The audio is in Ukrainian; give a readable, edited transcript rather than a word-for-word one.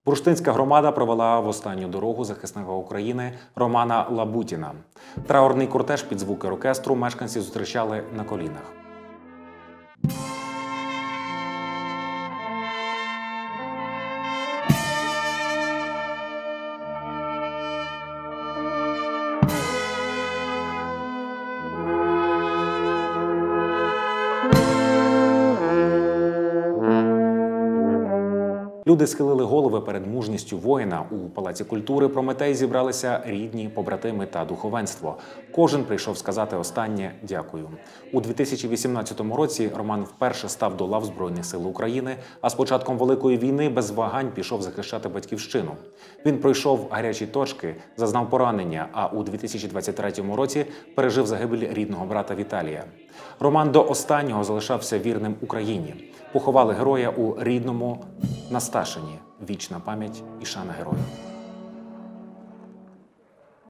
Бурштинська громада провела в останню дорогу захисника України Романа Лабутіна. Траурний кортеж під звуки оркестру мешканці зустрічали на колінах. Люди схилили голови перед мужністю воїна. У Палаці культури «Прометей» зібралися рідні, побратими та духовенство. Кожен прийшов сказати останнє «дякую». У 2018 році Роман вперше став до лав Збройних сил України, а з початком Великої війни без вагань пішов захищати батьківщину. Він пройшов гарячі точки, зазнав поранення, а у 2023 році пережив загибель рідного брата Віталія. Роман до останнього залишався вірним Україні. Поховали героя у рідному на Сташині. Вічна пам'ять і шана герою.